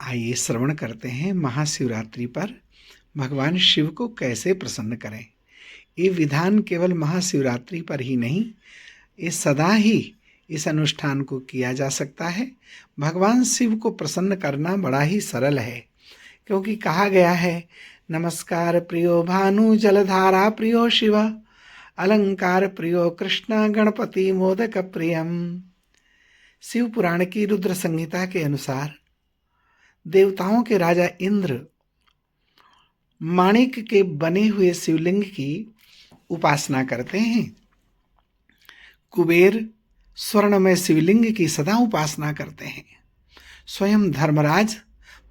आइए श्रवण करते हैं महाशिवरात्रि पर भगवान शिव को कैसे प्रसन्न करें। ये विधान केवल महाशिवरात्रि पर ही नहीं, ये सदा ही इस अनुष्ठान को किया जा सकता है। भगवान शिव को प्रसन्न करना बड़ा ही सरल है, क्योंकि कहा गया है, नमस्कार प्रियो भानु जलधारा प्रियो शिव, अलंकार प्रियो कृष्ण गणपति मोदक प्रियम। शिव पुराण की रुद्र संहिता के अनुसार देवताओं के राजा इंद्र माणिक के बने हुए शिवलिंग की उपासना करते हैं। कुबेर स्वर्णमय शिवलिंग की सदा उपासना करते हैं। स्वयं धर्मराज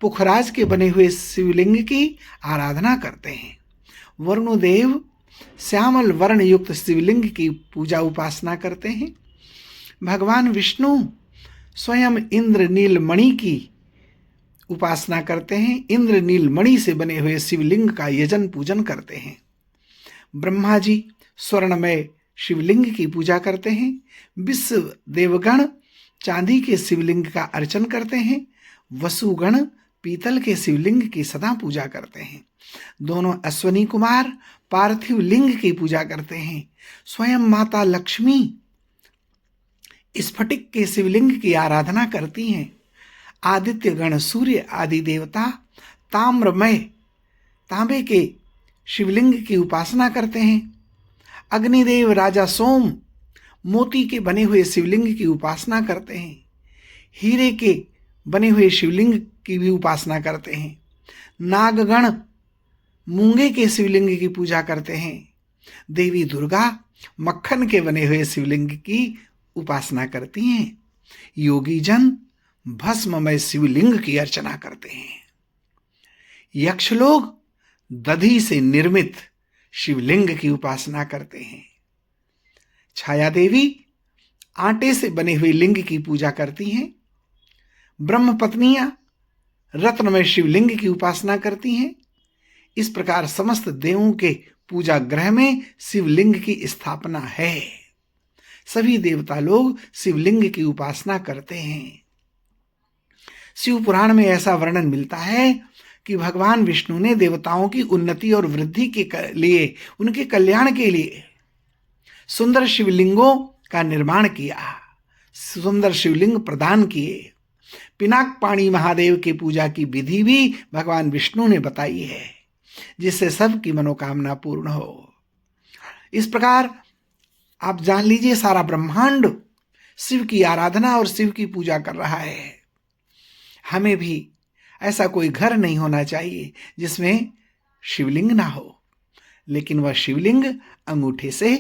पुखराज के बने हुए शिवलिंग की आराधना करते हैं। वरुणदेव श्यामल वर्ण युक्त शिवलिंग की पूजा उपासना करते हैं। भगवान विष्णु स्वयं इंद्र नीलमणि की उपासना करते हैं। इंद्र नीलमणि से बने हुए शिवलिंग का यजन पूजन करते हैं। ब्रह्मा जी स्वर्णमय शिवलिंग की पूजा करते हैं। विश्व देवगण चांदी के शिवलिंग का अर्चन करते हैं। वसुगण पीतल के शिवलिंग की सदा पूजा करते हैं। दोनों अश्वनी कुमार पार्थिव लिंग की पूजा करते हैं। स्वयं माता लक्ष्मी स्फटिक के शिवलिंग की आराधना करती हैं। आदित्य गण सूर्य आदि देवता ताम्रमय तांबे के शिवलिंग की उपासना करते हैं। अग्निदेव राजा सोम मोती के बने हुए शिवलिंग की उपासना करते हैं। हीरे के बने हुए शिवलिंग की भी उपासना करते हैं। नागगण मूंगे के शिवलिंग की पूजा करते हैं। देवी दुर्गा मक्खन के बने हुए शिवलिंग की उपासना करती हैं। योगी जन भस्ममय शिवलिंग की अर्चना करते हैं। यक्ष लोग दधि से निर्मित शिवलिंग की उपासना करते हैं। छाया देवी आटे से बने हुए लिंग की पूजा करती हैं। ब्रह्म पत्नियां रत्नमय शिवलिंग की उपासना करती हैं। इस प्रकार समस्त देवों के पूजा गृह में शिवलिंग की स्थापना है। सभी देवता लोग शिवलिंग की उपासना करते हैं। शिव पुराण में ऐसा वर्णन मिलता है कि भगवान विष्णु ने देवताओं की उन्नति और वृद्धि के लिए, उनके कल्याण के लिए सुंदर शिवलिंगों का निर्माण किया, सुंदर शिवलिंग प्रदान किए। पिनाक पाणी महादेव की पूजा की विधि भी भगवान विष्णु ने बताई है, जिससे सबकी मनोकामना पूर्ण हो। इस प्रकार आप जान लीजिए, सारा ब्रह्मांड शिव की आराधना और शिव की पूजा कर रहा है। हमें भी ऐसा कोई घर नहीं होना चाहिए जिसमें शिवलिंग ना हो, लेकिन वह शिवलिंग अंगूठे से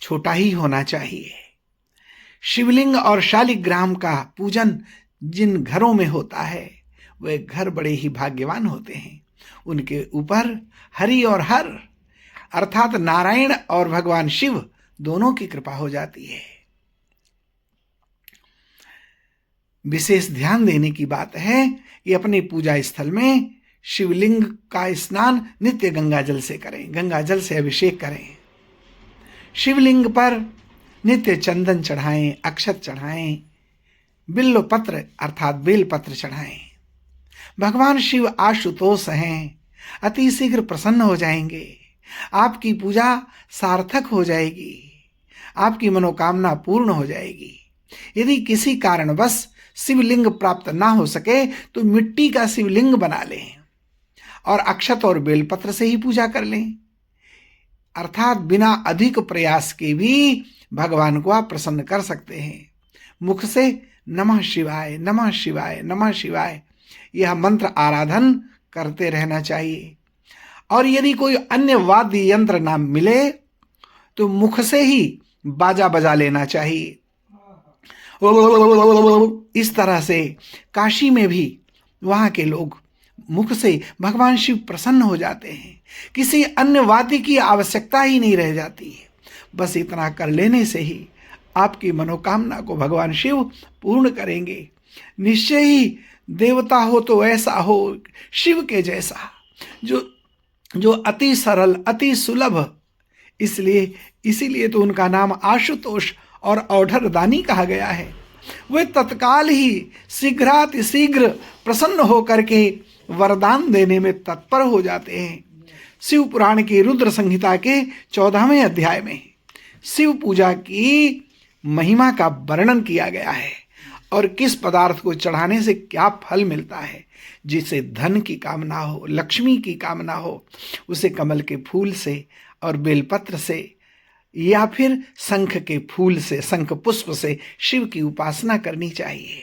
छोटा ही होना चाहिए। शिवलिंग और शालिग्राम का पूजन जिन घरों में होता है, वे घर बड़े ही भाग्यवान होते हैं। उनके ऊपर हरि और हर अर्थात नारायण और भगवान शिव दोनों की कृपा हो जाती है। विशेष ध्यान देने की बात है कि अपने पूजा स्थल में शिवलिंग का स्नान नित्य गंगा जल से करें, गंगा जल से अभिषेक करें। शिवलिंग पर नित्य चंदन चढ़ाएं, अक्षत चढ़ाएं, बिल्व पत्र अर्थात बेल पत्र चढ़ाएं। भगवान शिव आशुतोष हैं, अति शीघ्र प्रसन्न हो जाएंगे। आपकी पूजा सार्थक हो जाएगी, आपकी मनोकामना पूर्ण हो जाएगी। यदि किसी कारणवश शिवलिंग प्राप्त ना हो सके तो मिट्टी का शिवलिंग बना लें और अक्षत और बेलपत्र से ही पूजा कर लें। अर्थात बिना अधिक प्रयास के भी भगवान को आप प्रसन्न कर सकते हैं। मुख से नमः शिवाय नमः शिवाय नमः शिवाय यह मंत्र आराधन करते रहना चाहिए। और यदि कोई अन्य वाद्य यंत्र ना मिले तो मुख से ही बाजा बजा लेना चाहिए। इस तरह से काशी में भी वहां के लोग मुख से भगवान शिव प्रसन्न हो जाते हैं। किसी अन्य वाद्य की आवश्यकता ही नहीं रह जाती है। बस इतना कर लेने से ही आपकी मनोकामना को भगवान शिव पूर्ण करेंगे। निश्चय ही देवता हो तो ऐसा हो शिव के जैसा, जो अति सरल अति सुलभ, इसीलिए तो उनका नाम आशुतोष और औढ़र दानी कहा गया है। वे तत्काल ही शीघ्रातिशीघ्र प्रसन्न होकर के वरदान देने में तत्पर हो जाते हैं। शिव पुराण की रुद्र संहिता के 14वें अध्याय में शिव पूजा की महिमा का वर्णन किया गया है और किस पदार्थ को चढ़ाने से क्या फल मिलता है। जिसे धन की कामना हो, लक्ष्मी की कामना हो, उसे कमल के फूल से और बेलपत्र से या फिर शंख के फूल से, शंख पुष्प से शिव की उपासना करनी चाहिए।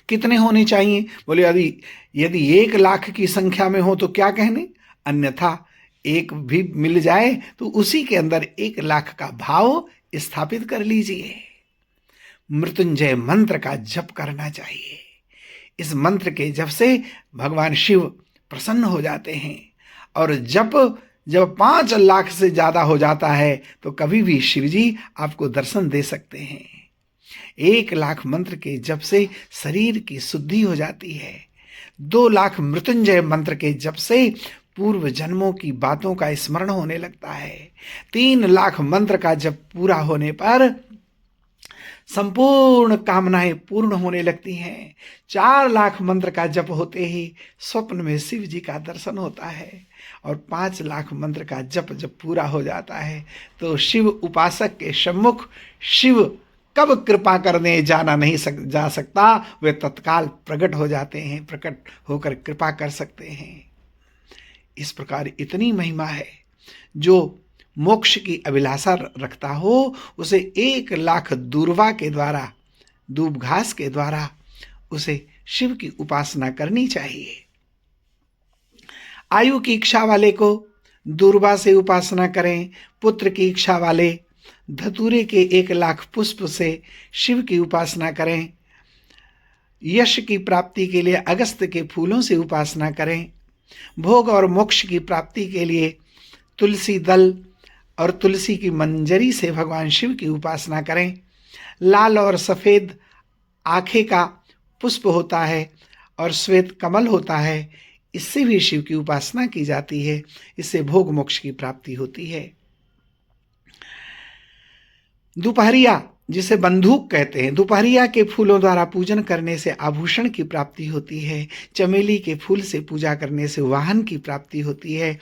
कितने होने चाहिए? बोले यदि 1 लाख की संख्या में हो तो क्या कहने, अन्यथा एक भी मिल जाए तो उसी के अंदर 1 लाख का भाव स्थापित कर लीजिए। मृत्युंजय मंत्र का जप करना चाहिए। इस मंत्र के जप से भगवान शिव प्रसन्न हो जाते हैं और जब 5 लाख से ज्यादा हो जाता है तो कभी भी शिव जी आपको दर्शन दे सकते हैं। 1 लाख मंत्र के जप से शरीर की शुद्धि हो जाती है। 2 लाख मृत्युंजय मंत्र के जप से पूर्व जन्मों की बातों का स्मरण होने लगता है। 3 लाख मंत्र का जप पूरा होने पर संपूर्ण कामनाएं पूर्ण होने लगती हैं। 4 लाख मंत्र का जप होते ही स्वप्न में शिव जी का दर्शन होता है और 5 लाख मंत्र का जप जब पूरा हो जाता है तो शिव उपासक के सम्मुख शिव कब कृपा करने जाना नहीं जा सकता, वे तत्काल प्रकट हो जाते हैं, प्रकट होकर कृपा कर सकते हैं। इस प्रकार इतनी महिमा है। जो मोक्ष की अभिलाषा रखता हो उसे 1 लाख दूर्वा के द्वारा, दूब घास के द्वारा उसे शिव की उपासना करनी चाहिए। आयु की इच्छा वाले को दूर्वा से उपासना करें। पुत्र की इच्छा वाले धतूरे के 1 लाख पुष्प से शिव की उपासना करें। यश की प्राप्ति के लिए अगस्त के फूलों से उपासना करें। भोग और मोक्ष की प्राप्ति के लिए तुलसी दल और तुलसी की मंजरी से भगवान शिव की उपासना करें। लाल और सफ़ेद आँखें का पुष्प होता है और श्वेत कमल होता है, इससे भी शिव की उपासना की जाती है। इससे भोग मोक्ष की प्राप्ति होती है। दोपहरिया, जिसे बंदूक कहते हैं, दोपहरिया के फूलों द्वारा पूजन करने से आभूषण की प्राप्ति होती है। चमेली के फूल से पूजा करने से वाहन की प्राप्ति होती है।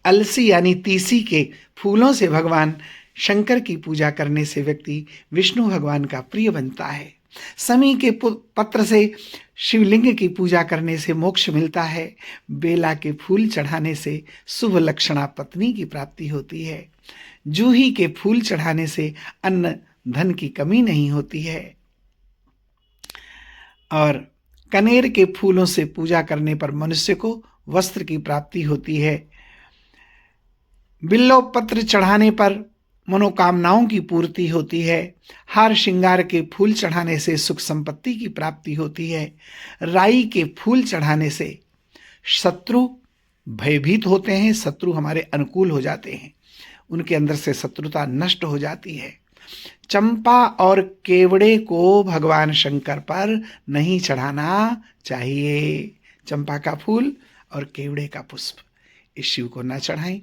अलसी यानी तीसी के फूलों से भगवान शंकर की पूजा करने से व्यक्ति विष्णु भगवान का प्रिय बनता है। समी के पत्र से शिवलिंग की पूजा करने से मोक्ष मिलता है। बेला के फूल चढ़ाने से शुभ लक्षणा पत्नी की प्राप्ति होती है। जूही के फूल चढ़ाने से अन्न धन की कमी नहीं होती है और कनेर के फूलों से पूजा करने पर मनुष्य को वस्त्र की प्राप्ति होती है। बिल्व पत्र चढ़ाने पर मनोकामनाओं की पूर्ति होती है। हार श्रृंगार के फूल चढ़ाने से सुख संपत्ति की प्राप्ति होती है। राई के फूल चढ़ाने से शत्रु भयभीत होते हैं, शत्रु हमारे अनुकूल हो जाते हैं, उनके अंदर से शत्रुता नष्ट हो जाती है। चंपा और केवड़े को भगवान शंकर पर नहीं चढ़ाना चाहिए। चंपा का फूल और केवड़े का पुष्प इस शिव को न चढ़ाएं।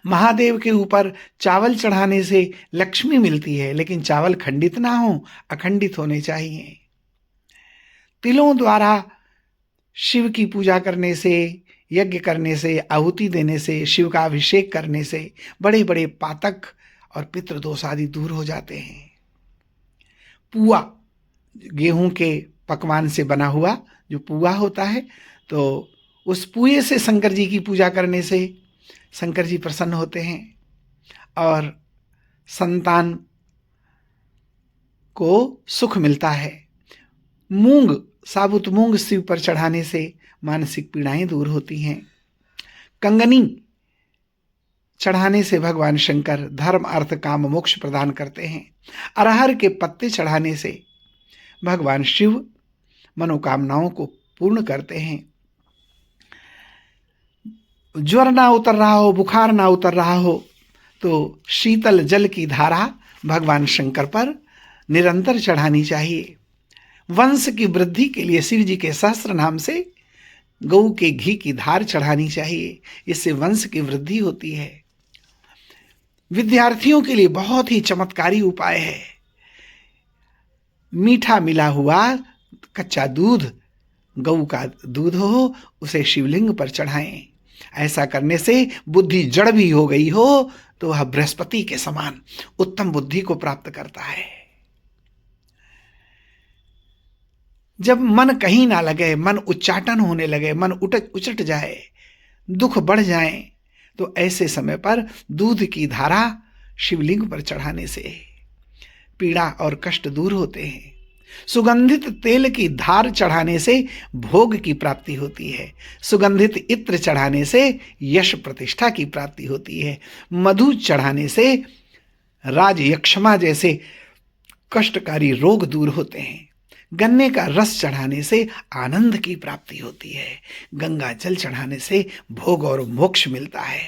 महादेव के ऊपर चावल चढ़ाने से लक्ष्मी मिलती है, लेकिन चावल खंडित ना हो, अखंडित होने चाहिए। तिलों द्वारा शिव की पूजा करने से, यज्ञ करने से, आहुति देने से, शिव का अभिषेक करने से बड़े बड़े पातक और पितृदोष आदि दूर हो जाते हैं। पुआ, गेहूं के पकवान से बना हुआ जो पुआ होता है, तो उस पुए से शंकर जी की पूजा करने से शंकर जी प्रसन्न होते हैं और संतान को सुख मिलता है। मूंग, साबुत मूंग शिव पर चढ़ाने से मानसिक पीड़ाएं दूर होती हैं। कंगनी चढ़ाने से भगवान शंकर धर्म अर्थ काम मोक्ष प्रदान करते हैं। अरहर के पत्ते चढ़ाने से भगवान शिव मनोकामनाओं को पूर्ण करते हैं। ज्वर ना उतर रहा हो, बुखार ना उतर रहा हो, तो शीतल जल की धारा भगवान शंकर पर निरंतर चढ़ानी चाहिए। वंश की वृद्धि के लिए शिव जी के सहस्त्र नाम से गऊ के घी की धार चढ़ानी चाहिए, इससे वंश की वृद्धि होती है। विद्यार्थियों के लिए बहुत ही चमत्कारी उपाय है। मीठा मिला हुआ कच्चा दूध, गऊ का दूध हो, उसे शिवलिंग पर चढ़ाएं। ऐसा करने से बुद्धि जड़ भी हो गई हो तो वह बृहस्पति के समान उत्तम बुद्धि को प्राप्त करता है। जब मन कहीं ना लगे, मन उच्चाटन होने लगे, मन उचट जाए, दुख बढ़ जाए, तो ऐसे समय पर दूध की धारा शिवलिंग पर चढ़ाने से पीड़ा और कष्ट दूर होते हैं। सुगंधित तेल की धार चढ़ाने से भोग की प्राप्ति होती है। सुगंधित इत्र चढ़ाने से यश प्रतिष्ठा की प्राप्ति होती है। मधु चढ़ाने से राजयक्षमा जैसे कष्टकारी रोग दूर होते हैं। गन्ने का रस चढ़ाने से आनंद की प्राप्ति होती है। गंगा जल चढ़ाने से भोग और मोक्ष मिलता है।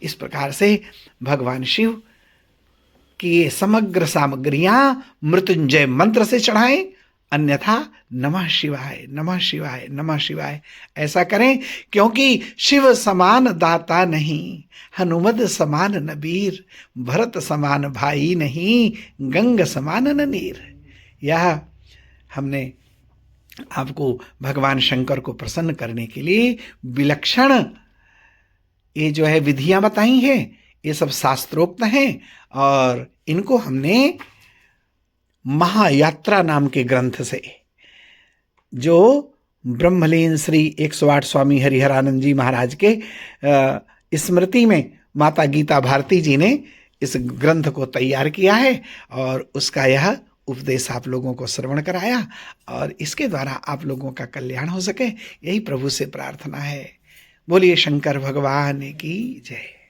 इस प्रकार से भगवान शिव कि ये समग्र सामग्रियां मृत्युंजय मंत्र से चढ़ाएं, अन्यथा नमः शिवाय नमः शिवाय नमः शिवाय ऐसा करें। क्योंकि शिव समान दाता नहीं, हनुमद समान नबीर, भरत समान भाई नहीं, गंग समान ननीर। यह हमने आपको भगवान शंकर को प्रसन्न करने के लिए विलक्षण ये जो है विधियां बताई हैं। ये सब शास्त्रोक्त हैं और इनको हमने महायात्रा नाम के ग्रंथ से, जो ब्रह्मलीन श्री 108 स्वामी हरिहरानंद जी महाराज के स्मृति में माता गीता भारती जी ने इस ग्रंथ को तैयार किया है और उसका यह उपदेश आप लोगों को श्रवण कराया और इसके द्वारा आप लोगों का कल्याण हो सके, यही प्रभु से प्रार्थना है। बोलिए शंकर भगवान की जय।